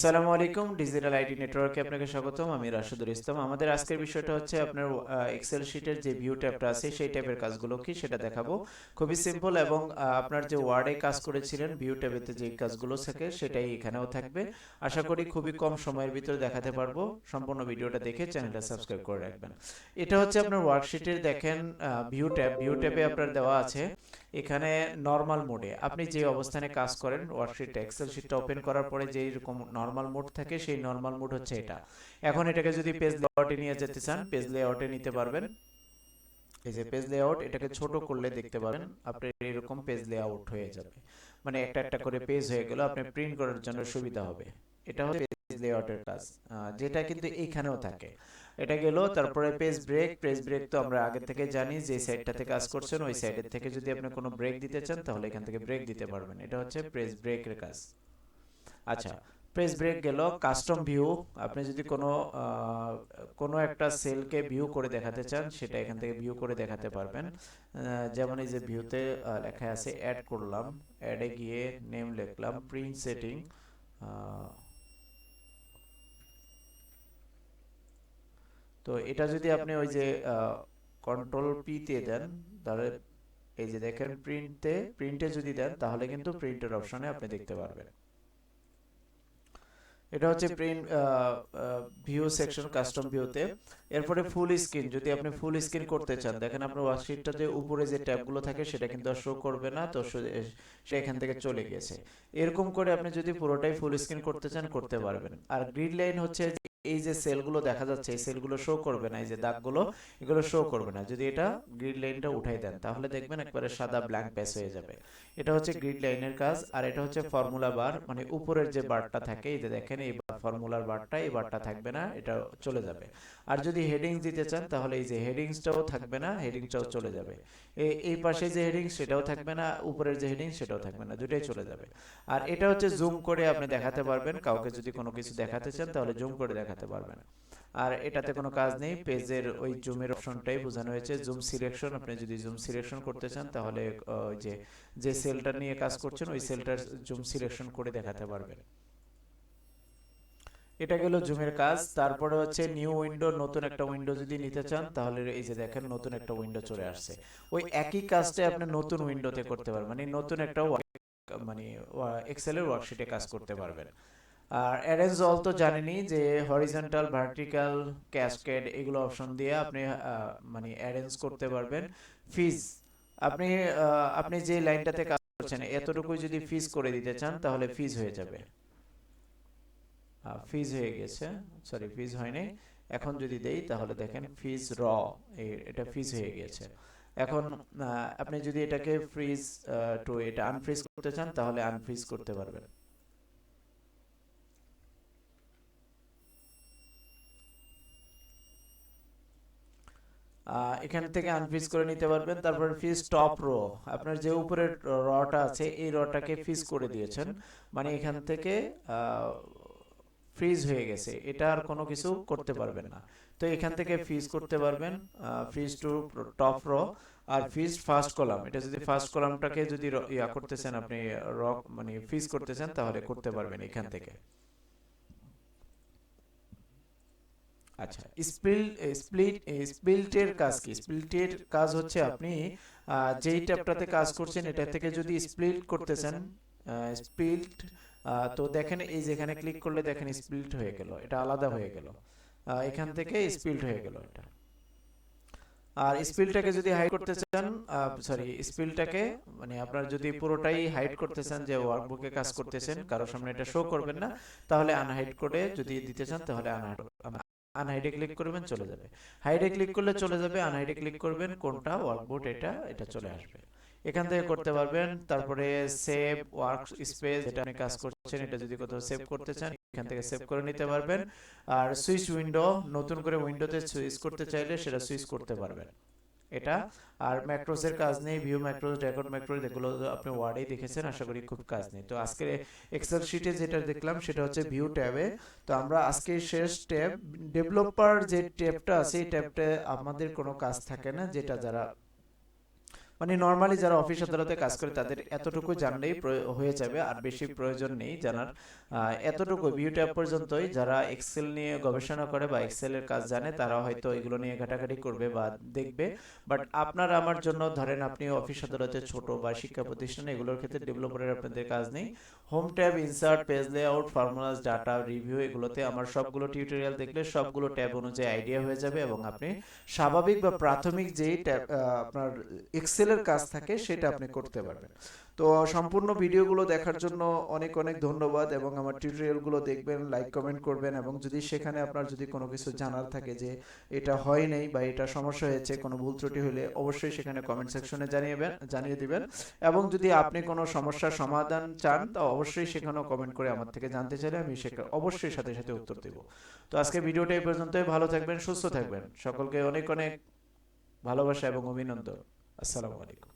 আসসালামু আলাইকুম, digital IT নেটওয়ার্কে আপনাকে স্বাগতম। আমি রাশেদুল ইসলাম। আমাদের আজকের বিষয়টা হচ্ছে আপনার এক্সেল শিটের যে ভিউ ট্যাবটা আছে সেই টাইপের কাজগুলো কি সেটা দেখাবো। খুবই সিম্পল এবং আপনার যে ওয়ার্ডে কাজ করেছিলেন ভিউ ট্যাবেতে যে কাজগুলো থাকে সেটাই এখানেও থাকবে। আশা করি খুবই কম সময়ের ভিতরে দেখাতে পারবো। সম্পূর্ণ ভিডিওটা দেখে চ্যানেলটা সাবস্ক্রাইব করে রাখবেন। এটা হচ্ছে আপনার ওয়ার্কশিটের দেখেন ভিউ ট্যাবে আপনার দেওয়া আছে এখানে নরমাল মোডে আপনি যে অবস্থানে কাজ করেন ওয়ার্কশিট এক্সেল শিটটা ওপেন করার পরে যেই রকম নরমাল মোড থাকে সেই নরমাল মোড হচ্ছে এটা। এখন এটাকে যদি পেজ লেআউটে নিয়ে যেতে চান পেজ লেআউটে নিতে পারবেন। এই যে পেজ লেআউট, এটাকে ছোট করলে দেখতে পাবেন আপনার এরকম পেজ লেআউট হয়ে যাবে, মানে একটা একটা করে পেজ হয়ে গেল, আপনি প্রিন্ট করার জন্য সুবিধা হবে। এটা হচ্ছে পেজ লেআউটের কাজ, যেটা কিন্তু এইখানেও থাকে। এটা গেল। তারপরে পেজ ব্রেক তো আমরা আগে থেকে জানি যে সাইডটাতে কাজ করছেন ওই সাইডের থেকে যদি আপনি কোনো ব্রেক দিতে চান তাহলে এখান থেকে ব্রেক দিতে পারবেন। এটা হচ্ছে পেজ ব্রেকের কাজ। আচ্ছা, পেজ ব্রেক গেল। কাস্টম ভিউ, আপনি যদি কোনো একটা সেলকে ভিউ করে দেখাতে চান সেটা এখান থেকে ভিউ করে দেখাতে পারবেন। যেমন এই যে ভিউতে লেখা আছে অ্যাড করলাম, অ্যাডে গিয়ে নেম লিখলাম প্রিন্ট সেটিং। তো এটা যদি আপনি ওই যে কন্ট্রোল পি তে দেন তাহলে এই যে দেখেন প্রিন্টে যদি দেন তাহলে কিন্তু প্রিন্টের অপশনে আপনি দেখতে পারবেন। এটা হচ্ছে প্রিন্ট ভিউ সেকশন কাস্টম ভিউতে। এরপরে ফুল স্ক্রিন, যদি আপনি ফুল স্ক্রিন করতে চান দেখেন আপনার ওয়ার্কশিটটাতে উপরে যে ট্যাবগুলো থাকে সেটা কিন্তু আর শো করবে না, তো সে এখান থেকে চলে গেছে। এরকম করে আপনি যদি পুরোটাই ফুল স্ক্রিন করতে চান করতে পারবেন। আর গ্রিড লাইন হচ্ছে এই যে সেলগুলো দেখা যাচ্ছে এই সেলগুলো শো করবে না, এই যে দাগগুলো এগুলো শো করবে না। যদি এটা গ্রিড লাইনটা উঠাই দেন তাহলে দেখবেন একবারে সাদা ব্ল্যাঙ্ক পেজ হয়ে যাবে। এটা হচ্ছে গ্রিড লাইনের কাজ। আর এটা হচ্ছে ফর্মুলা বার, মানে উপরের যে বারটা থাকে এই যে দেখেন এই ফর্মুলার বারটা, এই বারটা থাকবে না, এটা চলে যাবে। আর যদি হেডিংস দিতে চান তাহলে এই যে হেডিংসটাও থাকবে না, হেডিংসটাও চলে যাবে। এই পাশে যে হেডিংস সেটাও থাকবে না, উপরের যে হেডিংস সেটাও থাকবে না, দুটাই চলে যাবে। আর এটা হচ্ছে জুম করে আপনি দেখাতে পারবেন, কাউকে যদি কোনো কিছু দেখাতে চান তাহলে জুম করে দেখাতে পারবেন। আর এটাতে কোনো কাজ নেই, পেজের ওই জুমের অপশনটাই বোঝানো হয়েছে, জুম সিলেকশন। আপনি যদি জুম সিলেকশন করতে চান তাহলে ওই যে যে সেলটা নিয়ে কাজ করছেন ওই সেলটার জুম সিলেকশন করে দেখাতে পারবেন। এটা গেল জুমের কাজ। তারপরে হচ্ছে নিউ উইন্ডো, নতুন একটা উইন্ডো যদি নিতে চান তাহলে এই যে দেখেন নতুন একটা উইন্ডো চলে আসছে। ওই একই কাজটা আপনি নতুন উইন্ডোতে করতে পারবেন, মানে নতুন একটা মানে এক্সেলের ওয়ার্কশিটে কাজ করতে পারবেন। আর অ্যারেঞ্জ অল তো জানেনই যে হরিজন্টাল ভার্টিক্যাল ক্যাসকেড এগুলো অপশন দিয়ে আপনি মানে অ্যারেঞ্জ করতে পারবেন। ফিজ, আপনি আপনি যে লাইনটাতে কাজ করছেন এতটুকুই যদি ফিজ করে দিতে চান তাহলে ফিজ হয়ে যাবে। ফিজ হয়ে গেছে, সরি ফিজ হয়নি। এখন যদি দেই তাহলে দেখেন ফিজ এটা ফিজ হয়ে গেছে। এখন আপনি যদি এটাকে ফ্রিজ টু এটা আনফ্রিজ করতে চান তাহলে আনফ্রিজ করতে পারবেন। এখান থেকে আনফ্রিজ করে নিতে পারবেন। তারপর ফ্রিজ টপ রো, আপনার যে উপরের রটা আছে এই রটাকে ফ্রিজ করে দিয়েছেন, মানে এখান থেকে ফ্রিজ হয়ে গেছে, এটা আর কোনো কিছু করতে পারবেন না। তো এখান থেকে ফ্রিজ করতে পারবেন, fridge to top rho. R fridge first column, এটা যদি ফার্স্ট কলামটাকে যদি ইয়া করতেছেন আপনি মানে ফ্রিজ করতেছেন তাহলে করতে পারবেন এখান থেকে। আচ্ছা, স্প্লিটের কাজ কি? স্প্লিটের কাজ হচ্ছে আপনি যেই ট্যাবটাতে কাজ করছেন এটা থেকে যদি স্প্লিট করতেছেন, স্প্লিট, তো দেখেন এই যেখানে ক্লিক করলে দেখেন স্প্লিট হয়ে গেল, এটা আলাদা হয়ে গেল, এখান থেকে স্প্লিট হয়ে গেল এটা। আর স্পিলটাকে যদি হাইড করতে চান, সরি স্পিলটাকে মানে আপনার যদি পুরোটাই হাইড করতে চান যে ওয়ার্কবুকে কাজ করতেছেন কারোর সামনে এটা শো করবেন না, তাহলে আনহাইড করে যদি দিতে চান তাহলে আনহাইডে ক্লিক করবেন চলে যাবে। হাইডে ক্লিক করলে চলে যাবে, আনহাইডে ক্লিক করবেন কোনটা ওয়ার্কবোর্ড এটা এটা চলে আসবে। এখান থেকে করতে পারবেন। তারপরে সেভ ওয়ার্ক স্পেস, যেটা আপনি কাজ করছেন এটা যদি কোথাও সেভ করতে চান এখান থেকে সেভ করে নিতে পারবেন। আর সুইচ উইন্ডো, নতুন করে উইন্ডোতে সুইচ করতে চাইলে সেটা সুইচ করতে পারবেন এটা। আর ম্যাক্রোসের কাজ নেই, ভিউ ম্যাক্রোস, রেকর্ড ম্যাক্রোস এগুলো আপনি ওয়ার্ডেই দেখেছেন, আশা করি খুব কাজ নেই। তো আজকে এক্সেল শিটে যেটা দেখলাম সেটা হচ্ছে ভিউ ট্যাবে। তো আমরা আজকে শেষ ট্যাব ডেভেলপার যে ট্যাবটা আছে এই ট্যাবটা আমাদের কোনো কাজ থাকে না, যেটা যারা মানে নর্মালি যারা অফিস আদালতে কাজ করে তাদের এতটুকু জানলেই হয়ে যাবে, আর বেশি প্রয়োজন নেই জানার। এতটুকু ভিউ ট্যাব পর্যন্তই। যারা এক্সেল নিয়ে গবেষণা করে বা এক্সেলের কাজ জানে তারা হয়তো এগুলো নিয়ে ঘাটাঘাটি করবে বা দেখবে। বাট আপনার আমার জন্য, ধরেন আপনি অফিস আদালতে, ছোট বা শিক্ষা প্রতিষ্ঠানে, এগুলোর ক্ষেত্রে ডেভেলপারের আপনাদের কাজ নেই। Home tab, insert, page layout, formulas, data, review, এগুলোতে আমার সবগুলো টিউটোরিয়াল দেখলে সবগুলো ট্যাব অনুযায়ী আইডিয়া হয়ে যাবে, এবং আপনি স্বাভাবিক বা প্রাথমিক যেই ট্যাব আপনার এক্সেলের কাজ থাকে সেটা আপনি করতে পারবেন। তো সম্পূর্ণ ভিডিওগুলো দেখার জন্য অনেক অনেক ধন্যবাদ, এবং আমার টিউটোরিয়ালগুলো দেখবেন, লাইক কমেন্ট করবেন, এবং যদি সেখানে আপনার যদি কোনো কিছু জানার থাকে যে এটা হয় নাই বা এটা সমস্যা হয়েছে, কোনো ভুল ত্রুটি হলে অবশ্যই সেখানে কমেন্ট সেকশনে জানিয়ে দিবেন। এবং যদি আপনি কোনো সমস্যার সমাধান চান তা অবশ্যই সেখানেও কমেন্ট করে আমার থেকে জানতে চাইলে আমি সেখানে অবশ্যই সাথে সাথে উত্তর দেব। তো আজকে ভিডিওটা এই পর্যন্তই। ভালো থাকবেন, সুস্থ থাকবেন, সকলকে অনেক অনেক ভালোবাসা এবং অভিনন্দন। আসসালামু আলাইকুম।